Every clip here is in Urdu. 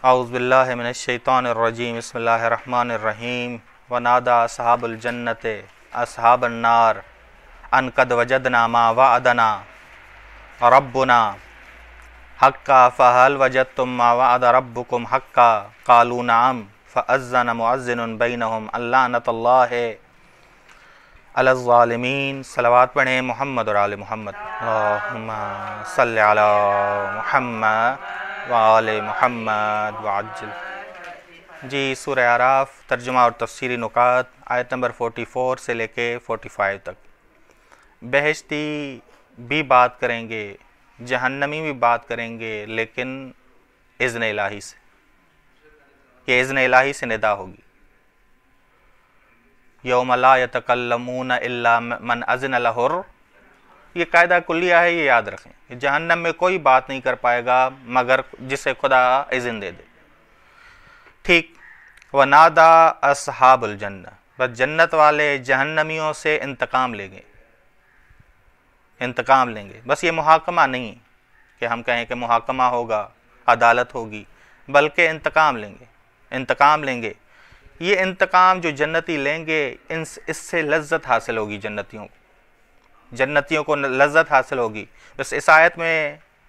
اعوذ باللہ من الشیطان الرجیم بسم اللہ الرحمن الرحیم ونادا اصحاب الجنت اصحاب النار ان قد وجدنا ما وعدنا ربنا حقا فهل وجدتم ما وعد ربكم حقا قالوا نعم فأذن مؤذن بینہم اللعنۃ اللہ علی الظالمین۔ صلوات پڑھیں محمد اور آل محمد، اللہم صلی علی محمد وآل محمد وعجل۔ جی سورہ اعراف ترجمہ اور تفسیری نکات، آیت نمبر 44 سے لے کے 45 تک۔ بہشتی بھی بات کریں گے، جہنمی بھی بات کریں گے، لیکن اذن الہی سے، یہ اذن الہی سے ندا ہوگی۔ یوم لا یتکلمون الا من اذن لہ، یہ قاعدہ کلیہ ہے، یہ یاد رکھیں کہ جہنم میں کوئی بات نہیں کر پائے گا مگر جسے خدا اذن دے دے۔ ٹھیک، ونادا اصحاب الجنہ، بس جنت والے جہنمیوں سے انتقام لیں گے، انتقام لیں گے۔ بس یہ محاکمہ نہیں کہ ہم کہیں کہ محاکمہ ہوگا، عدالت ہوگی، بلکہ انتقام لیں گے، انتقام لیں گے۔ یہ انتقام جو جنتی لیں گے، اس سے لذت حاصل ہوگی جنتیوں کو، جنتیوں کو لذت حاصل ہوگی۔ بس اس آیت میں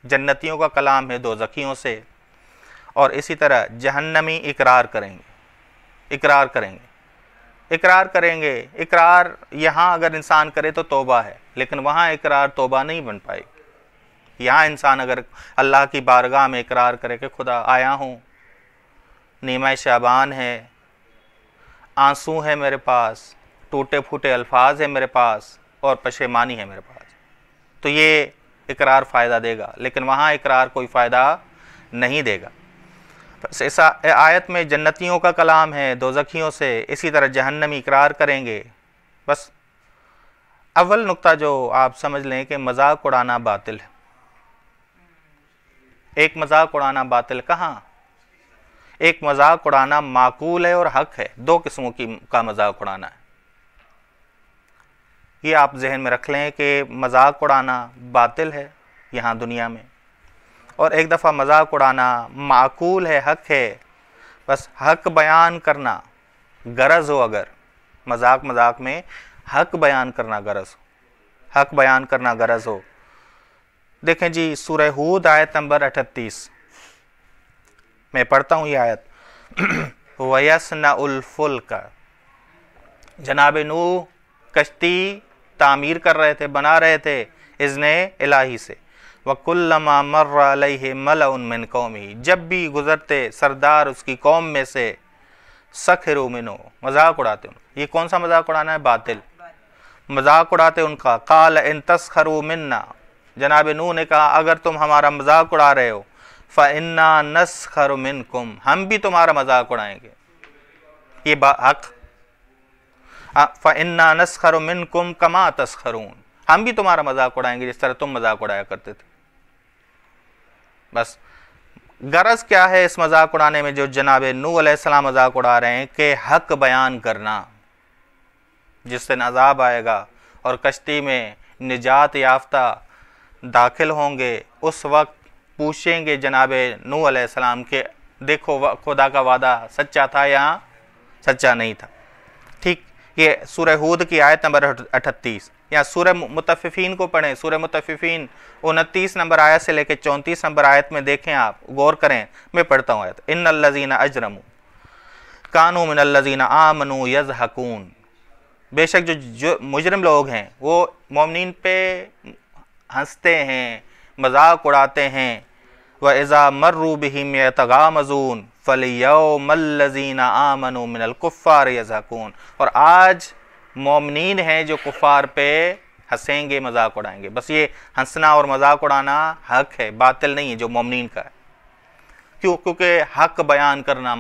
جنتیوں کا کلام ہے دوزخیوں سے، اور اسی طرح جہنمی اقرار کریں گے، اقرار کریں گے، اقرار کریں گے۔ اقرار یہاں اگر انسان کرے تو توبہ ہے، لیکن وہاں اقرار توبہ نہیں بن پائے گی۔ یہاں انسان اگر اللہ کی بارگاہ میں اقرار کرے کہ خدا آیا ہوں، نیمہ شعبان ہے، آنسو ہے میرے پاس، ٹوٹے پھوٹے الفاظ ہیں میرے پاس، اور پشیمانی ہے میرے پاس، تو یہ اقرار فائدہ دے گا، لیکن وہاں اقرار کوئی فائدہ نہیں دے گا۔ بس اس آیت میں جنتیوں کا کلام ہے دوزخیوں سے، اسی طرح جہنمی اقرار کریں گے۔ بس اول نقطہ جو آپ سمجھ لیں کہ مذاق اڑانا باطل ہے۔ ایک مذاق اڑانا باطل کہاں؟ ایک مذاق اڑانا معقول ہے اور حق ہے، دو قسموں کا مذاق اڑانا ہے۔ یہ آپ ذہن میں رکھ لیں کہ مذاق اڑانا باطل ہے یہاں دنیا میں، اور ایک دفعہ مذاق اڑانا معقول ہے، حق ہے۔ بس حق بیان کرنا غرض ہو، اگر مذاق میں حق بیان کرنا غرض ہو، حق بیان کرنا غرض ہو۔ دیکھیں جی سورہ ہود آیت نمبر 38 میں پڑھتا ہوں یہ آیت۔ وَيَصْنَعُ الْفُلْكَ، جناب نوح کشتی تعمیر کر رہے تھے، بنا رہے تھے اذن الہی سے۔ وَكُلَّمَا مَرَّ عَلَيْهِ مَلَأٌ مِّن قَوْمِهِ، جب بھی گزرتے سردار اس کی قوم میں سے، سَخِرُوا مِنْهُ، مذاق اڑاتے ان، یہ کون سا مذاق اڑانا ہے؟ باطل مذاق اڑاتے ان کا۔ قَالَ إِن تَسْخَرُوا مِنَّا، جناب نوح نے کہا اگر تم ہمارا مذاق اڑا رہے ہو، فَإِنَّا نَسْخَرُ مِنْكُمْ، ہم بھی تمہارا مذاق اڑائیں گے۔ یہ حق، فَإِنَّا نَسْخَرُ مِنْكُمْ كَمَا تَسْخَرُونَ، ہم بھی تمہارا مذاق اڑائیں گے جس طرح تم مذاق اڑایا کرتے تھے۔ بس غرض کیا ہے اس مذاق اڑانے میں جو جناب نوح علیہ السلام مذاق اڑا رہے ہیں؟ کہ حق بیان کرنا، جس سے عذاب آئے گا اور کشتی میں نجات یافتہ داخل ہوں گے، اس وقت پوچھیں گے جناب نوح علیہ السلام کہ دیکھو خدا کا وعدہ سچا تھا یا سچا نہیں تھا۔ ٹھیک، یہ سورہ ہود کی آیت نمبر 38۔ یا سورہ مطففین کو پڑھیں، سورہ مطففین 29 نمبر آیت سے لے کے 34 نمبر آیت میں دیکھیں، آپ غور کریں، میں پڑھتا ہوں آیت۔ ان الذین اجرموا کانوا من الذین آمنوا یضحکون، بے شک جو مجرم لوگ ہیں وہ مومنین پہ ہنستے ہیں، مذاق اڑاتے ہیں۔ وَإِذَا مَرُّوا بِهِمْ يَتَغَامَزُونَ فَالْيَوْمَ الَّذِينَ آمَنُوا مِنَ الْكُفَّارِ يَضْحَكُونَ، اور آج مومنین ہیں جو کفار پہ ہنسیں گے، مذاق اڑائیں گے۔ بس یہ ہنسنا اور مذاق اڑانا حق ہے، باطل نہیں ہے جو مومنین کا ہے۔ کیونکہ حق بیان کرنا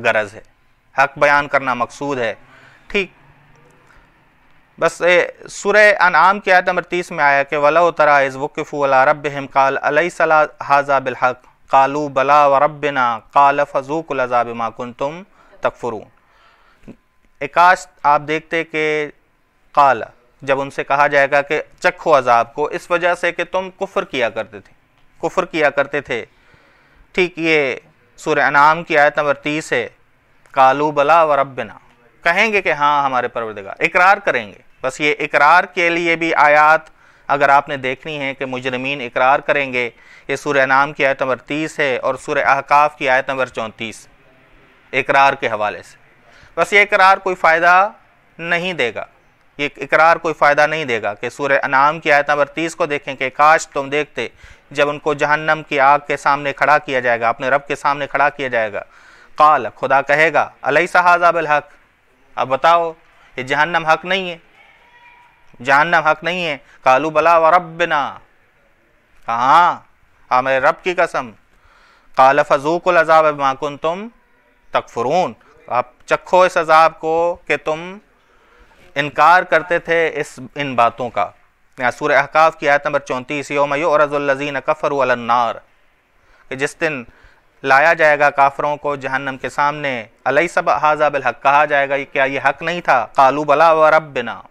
غرض ہے، حق بیان کرنا مقصود ہے۔ ٹھیک، بس سورہ انعام کی آیت نمبر 30 میں آیا کہ وَلَوْ تَرَىٰ إِذْ وُقِفُوا عَلَىٰ رَبِّهِمْ قَالَ أَلَيْسَ هَٰذَا بِالْحَقِّ قَالُوا بَلَىٰ وَرَبِّنَا قَالَ فَذُوقُوا الْعَذَابَ بِمَا كُنتُمْ تَكْفُرُونَ۔ کاش آپ دیکھتے کہ قال، جب ان سے کہا جائے گا کہ چکھو عذاب کو، اس وجہ سے کہ تم کفر کیا کرتے تھے، کفر کیا کرتے تھے۔ ٹھیک، یہ سورہ انعام کی آیت نمبر 30 ہے، قالوا بلا وربنا، کہیں گے کہ ہاں ہمارے پروردگار، اقرار کریں گے۔ بس یہ اقرار کے لیے بھی آیات اگر آپ نے دیکھنی ہے کہ مجرمین اقرار کریں گے، یہ سورہ انعام کی آیت نمبر 30 ہے اور سورہ احقاف کی آیت نمبر 34 اقرار کے حوالے سے۔ بس یہ اقرار کوئی فائدہ نہیں دے گا، یہ اقرار کوئی فائدہ نہیں دے گا کہ سورہ انعام کی آیت نمبر 30 کو دیکھیں کہ کاش تم دیکھتے جب ان کو جہنم کی آگ کے سامنے کھڑا کیا جائے گا، اپنے رب کے سامنے کھڑا کیا جائے گا، قال، خدا کہے گا الیس ھذا بالحق، اب بتاؤ یہ جہنم حق نہیں ہے، جہنم حق نہیں ہے، قالوا بلا وربنا، کہاں ہمارے رب کی قسم، قال فذوقوا العذاب بما کنتم تکفرون، آپ چکھو اس عذاب کو کہ تم انکار کرتے تھے ان باتوں کا۔ یہاں سورہ احقاف کی آیت نمبر 34، یوم یعرض الذین کفروا علی النار، کہ جس دن لایا جائے گا کافروں کو جہنم کے سامنے، الیس ھذا بالحق، کہا جائے گا کیا یہ حق نہیں تھا، قالوا بلا وربنا،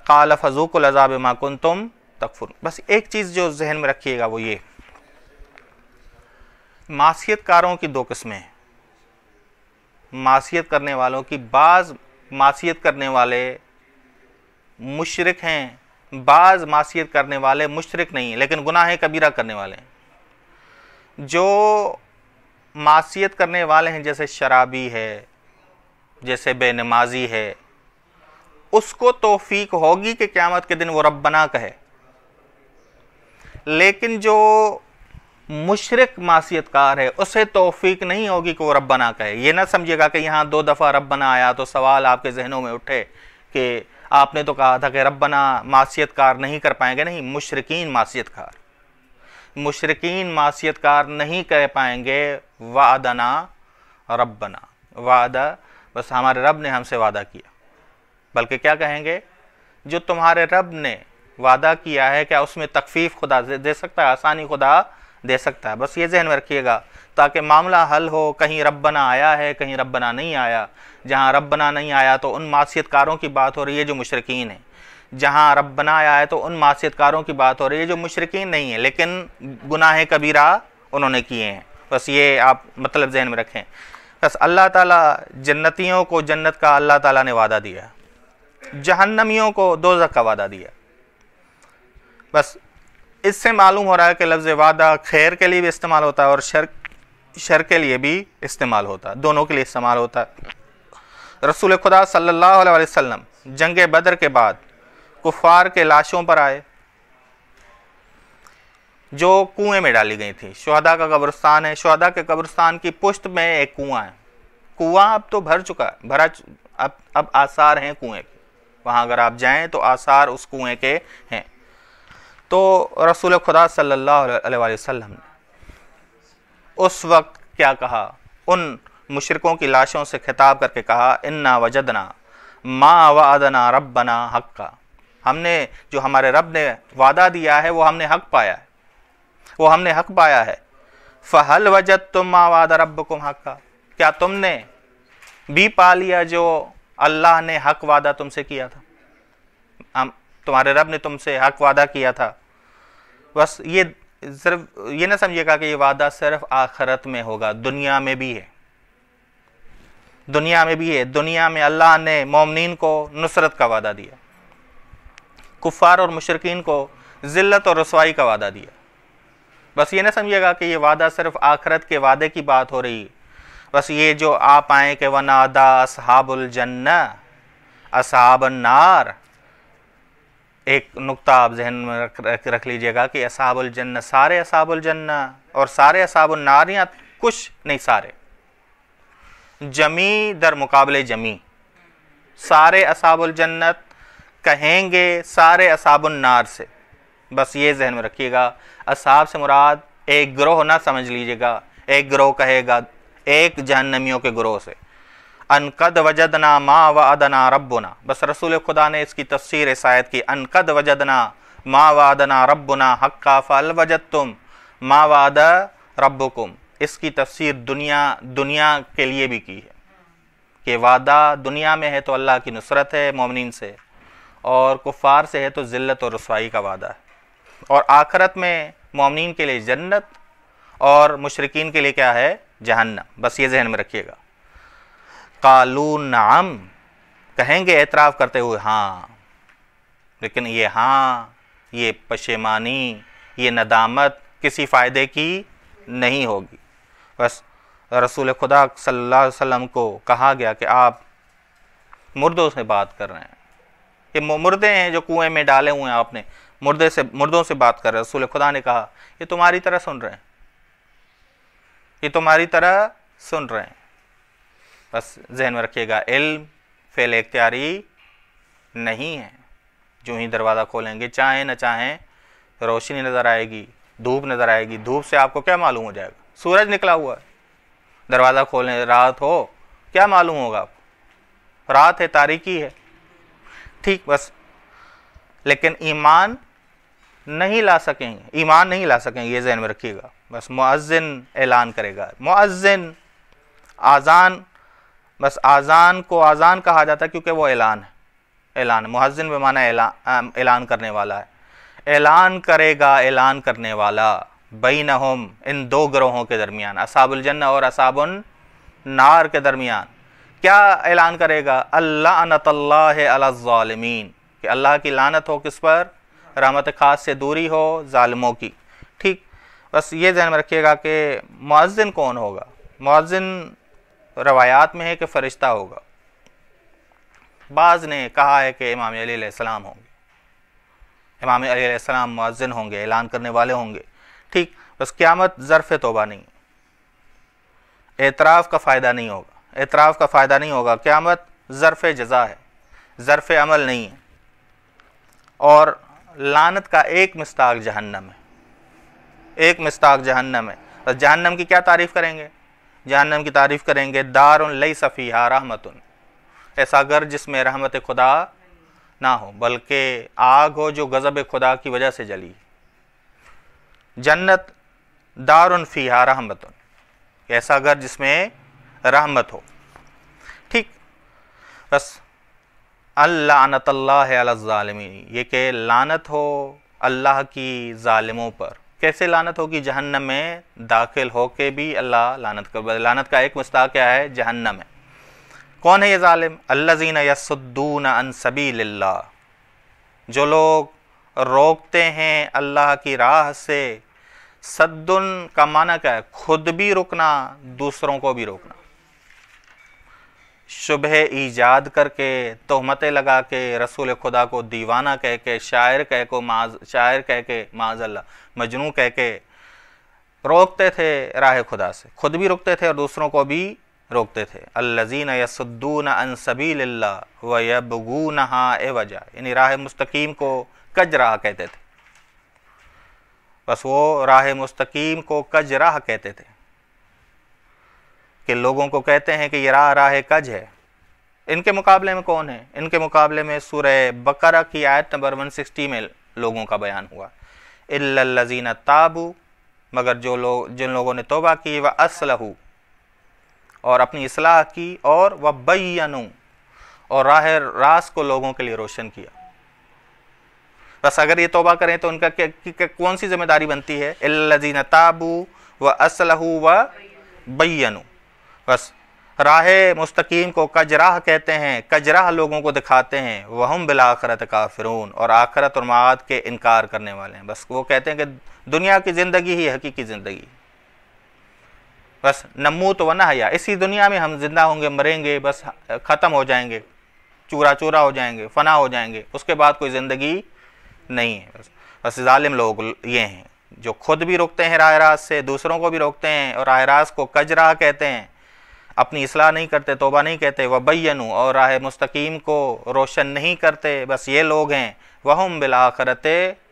قال فذوقوا العذاب بما کنتم تکفرون۔ بس ایک چیز جو ذہن میں رکھیے گا وہ یہ، معصیت کاروں کی دو قسمیں ہیں، معصیت کرنے والوں کی، بعض معصیت کرنے والے مشرک ہیں، بعض معصیت کرنے والے مشرک نہیں ہیں لیکن گناہ کبیرہ کرنے والے ہیں۔ جو معصیت کرنے والے ہیں جیسے شرابی ہے، جیسے بے نمازی ہے، اس کو توفیق ہوگی کہ قیامت کے دن وہ ربنا کہے، لیکن جو مشرک معصیت کار ہے اسے توفیق نہیں ہوگی کہ وہ ربنا کہے۔ یہ نہ سمجھے گا کہ یہاں 2 دفعہ ربنا آیا تو سوال آپ کے ذہنوں میں اٹھے کہ آپ نے تو کہا تھا کہ ربنا معصیت کار نہیں کر پائیں گے، نہیں، مشرکین معصیت کار، مشرکین معصیت کار نہیں کہہ پائیں گے وعدنا ربنا، وعدہ بس ہمارے رب نے ہم سے وعدہ کیا، بلکہ کیا کہیں گے، جو تمہارے رب نے وعدہ کیا ہے کیا اس میں تخفیف خدا دے سکتا ہے، آسانی خدا دے سکتا ہے۔ بس یہ ذہن میں رکھیے گا تاکہ معاملہ حل ہو، کہیں ربنا آیا ہے کہیں ربنا نہیں آیا، جہاں ربنا نہیں آیا تو ان معصیت کاروں کی بات ہو رہی ہے جو مشرکین ہیں، جہاں ربنا آیا ہے تو ان معصیت کاروں کی بات ہو رہی ہے جو مشرکین نہیں ہیں لیکن گناہ کبیرہ انہوں نے کیے ہیں۔ بس یہ آپ مطلب ذہن میں رکھیں۔ بس اللہ تعالیٰ جنتیوں کو جنت کا اللہ تعالیٰ نے وعدہ دیا، جہنمیوں کو دوزخ کا وعدہ دیا۔ بس اس سے معلوم ہو رہا ہے کہ لفظ وعدہ خیر کے لیے بھی استعمال ہوتا ہے اور شر کے لیے بھی استعمال ہوتا ہے، دونوں کے لیے استعمال ہوتا ہے۔ رسول خدا صلی اللہ علیہ وسلم جنگ بدر کے بعد کفار کے لاشوں پر آئے جو کنویں میں ڈالی گئی تھی، شہداء کا قبرستان ہے، شہداء کے قبرستان کی پشت میں ایک کنواں ہے، کنواں اب تو بھر چکا ہے، اب آثار ہیں کنویں کے، وہاں اگر آپ جائیں تو آثار اس کنویں کے ہیں۔ تو رسول خدا صلی اللہ علیہ وسلم نے اس وقت کیا کہا، ان مشرکوں کی لاشوں سے خطاب کر کے کہا، انا وجدنا ما وعدنا ربنا حقا، ہم نے جو ہمارے رب نے وعدہ دیا ہے وہ ہم نے حق پایا ہے، وہ ہم نے حق پایا ہے۔ فہل وجدتم ما وعد ربکم حقا، کیا تم نے بھی پا لیا جو اللہ نے حق وعدہ تم سے کیا تھا، تمہارے رب نے تم سے حق وعدہ کیا تھا۔ بس یہ صرف یہ نہ سمجھے گا کہ یہ وعدہ صرف آخرت میں ہوگا، دنیا میں بھی ہے، دنیا میں بھی ہے۔ دنیا میں اللہ نے مومنین کو نصرت کا وعدہ دیا، کفار اور مشرکین کو ذلت اور رسوائی کا وعدہ دیا۔ بس یہ نہ سمجھے گا کہ یہ وعدہ صرف آخرت کے وعدے کی بات ہو رہی، بس یہ جو آپ آئیں کہ وَنَادَا أَصْحَابُ الْجَنَّةِ أَصْحَابَ النَّارِ، ایک نقطہ آپ ذہن میں رکھ لیجئے گا کہ اصحاب الجنہ سارے اصحاب الجنہ اور سارے اصحاب النار، یا کچھ نہیں، سارے، جمی در مقابلے جمی، سارے اصحاب الجنت کہیں گے سارے اصحاب النار سے۔ بس یہ ذہن میں رکھیے گا، اصحاب سے مراد ایک گروہ نہ سمجھ لیجئے گا، ایک گروہ کہے گا ایک جہنمیوں کے گروہ سے، ان قد وجدنا ما وعدنا ربنا، بس رسول خدا نے اس کی تفسیر اس آیت کی، ان قد وجدنا ما وعدنا ربنا حقا فہل وجدتم ما وعد ربکم، اس کی تفسیر دنیا کے لیے بھی کی ہے کہ وعدہ دنیا میں ہے تو اللہ کی نصرت ہے مومنین سے، اور کفار سے ہے تو ذلت اور رسوائی کا وعدہ ہے، اور آخرت میں مومنین کے لیے جنت اور مشرکین کے لیے کیا ہے؟ جہنم. بس یہ ذہن میں رکھیے گا. قالوا نعم، کہیں گے اعتراف کرتے ہوئے ہاں، لیکن یہ ہاں، یہ پشیمانی، یہ ندامت کسی فائدے کی نہیں ہوگی. بس رسول خدا صلی اللہ علیہ وسلم کو کہا گیا کہ آپ مردوں سے بات کر رہے ہیں. یہ مردے ہیں جو کنویں میں ڈالے ہوئے ہیں، آپ نے مردوں سے بات کر رہے ہیں. رسول خدا نے کہا یہ تمہاری طرح سن رہے ہیں، یہ تمہاری طرح سن رہے ہیں. بس ذہن میں رکھیے گا، علم فعل اختیاری نہیں ہے. جو ہی دروازہ کھولیں گے، چاہیں نہ چاہیں روشنی نظر آئے گی، دھوپ نظر آئے گی. دھوپ سے آپ کو کیا معلوم ہو جائے گا؟ سورج نکلا ہوا ہے. دروازہ کھولیں، رات ہو، کیا معلوم ہوگا آپ کو؟ رات ہے، تاریکی ہے. ٹھیک، بس لیکن ایمان نہیں لا سکیں گے، ایمان نہیں لا سکیں گے، یہ ذہن میں رکھیے گا. بس مؤذن اعلان کرے گا. مؤذن آذان، بس آذان کو آذان کہا جاتا ہے کیونکہ وہ اعلان ہے. اعلان، مؤذن بمعنی اعلان کرنے والا ہے. اعلان کرے گا، اعلان کرنے والا. بینہم، ان دو گروہوں کے درمیان، اصحاب الجنہ اور اصحاب النار کے درمیان. کیا اعلان کرے گا؟ اللعنۃ اللہ علی الظالمین، کہ اللہ کی لعنت ہو کس پر؟ رحمت خاص سے دوری ہو ظالموں کی. ٹھیک، بس یہ ذہن میں رکھیے گا کہ مؤذن کون ہوگا. مؤذن روایات میں ہے کہ فرشتہ ہوگا. بعض نے کہا ہے کہ امام علی علیہ السلام ہوں گے. امام علی علیہ السلام مؤذن ہوں گے، اعلان کرنے والے ہوں گے. ٹھیک، بس قیامت ظرف توبہ نہیں، اعتراف کا فائدہ نہیں ہوگا. اعتراف کا فائدہ نہیں ہوگا. قیامت ظرف جزا ہے، ظرف عمل نہیں ہے. اور لعنت کا ایک مصداق جہنم ہے، ایک مصداق جہنم ہے. بس جہنم کی کیا تعریف کریں گے؟ جہنم کی تعریف کریں گے دار لیس فیہا رحمت، ایسا گھر جس میں رحمت خدا نہ ہو، بلکہ آگ ہو جو غضب خدا کی وجہ سے جلی. جنت دار فیہا رحمت، ایسا گھر جس میں رحمت ہو. ٹھیک، بس اللعنۃ اللہ علی الظالمین، یہ کہ لعنت ہو اللہ کی ظالموں پر. کیسے لعنت ہوگی؟ جہنم میں داخل ہو کے بھی اللہ لعنت کر. لعنت کا ایک مصداق کیا ہے؟ جہنم ہے. کون ہے یہ ظالم؟ الذین یصدون عن سبیل اللہ، جو لوگ روکتے ہیں اللہ کی راہ سے. صدن کا معنی کیا ہے؟ خود بھی رکنا، دوسروں کو بھی روکنا. شبہ ایجاد کر کے، تہمتیں لگا کے، رسول خدا کو دیوانہ کہہ کے، شاعر کہہ کے، معاذ اللہ مجنون کہہ کے روکتے تھے راہ خدا سے. خود بھی روکتے تھے اور دوسروں کو بھی روکتے تھے. الذین یصدون عن سبیل اللہ ویبغونہا عوجا، یعنی راہ مستقیم کو کج راہ کہتے تھے. بس وہ راہ مستقیم کو کج راہ کہتے تھے کہ لوگوں کو کہتے ہیں کہ یہ راہ کج ہے. ان کے مقابلے میں کون ہے؟ ان کے مقابلے میں سورہ بقرہ کی آیت نمبر 160 میں لوگوں کا بیان ہوا. الا الذین تابوا، مگر جن لوگوں نے توبہ کی، واصلحوا، اور اپنی اصلاح کی، اور وبینوا، اور راہ راست کو لوگوں کے لیے روشن کیا. بس اگر یہ توبہ کریں تو ان کا کون سی ذمہ داری بنتی ہے؟ الا الذین تابوا واصلحوا وبینوا. بس راہ مستقیم کو کج راہ کہتے ہیں، کج راہ لوگوں کو دکھاتے ہیں. وہم بالآخرۃ کافرون، اور آخرت اور معاد کے انکار کرنے والے ہیں. بس وہ کہتے ہیں کہ دنیا کی زندگی ہی حقیقی زندگی. بس نموت و نحیا، اسی دنیا میں ہم زندہ ہوں گے، مریں گے، بس ختم ہو جائیں گے، چورا چورا ہو جائیں گے، فنا ہو جائیں گے، اس کے بعد کوئی زندگی نہیں ہے. بس ظالم لوگ یہ ہیں جو خود بھی روکتے ہیں راہ راست سے، دوسروں کو بھی روکتے ہیں، اور راہ راست کو کج راہ کہتے ہیں. اپنی اصلاح نہیں کرتے، توبہ نہیں کہتے. وبینوا، اور راہ مستقیم کو روشن نہیں کرتے. بس یہ لوگ ہیں. وہم بالآخرۃ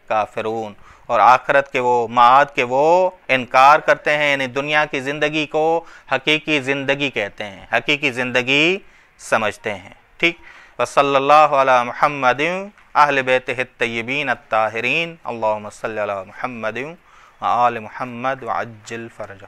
کافرون، اور آخرت کے وہ معاد کے وہ انکار کرتے ہیں، یعنی دنیا کی زندگی کو حقیقی زندگی کہتے ہیں، حقیقی زندگی سمجھتے ہیں. ٹھیک، وصلی اللہ علی محمد اہل بیتہ الطیبین الطاہرین. اللہم صلی علی محمد وآل محمد وعجل فرجہ.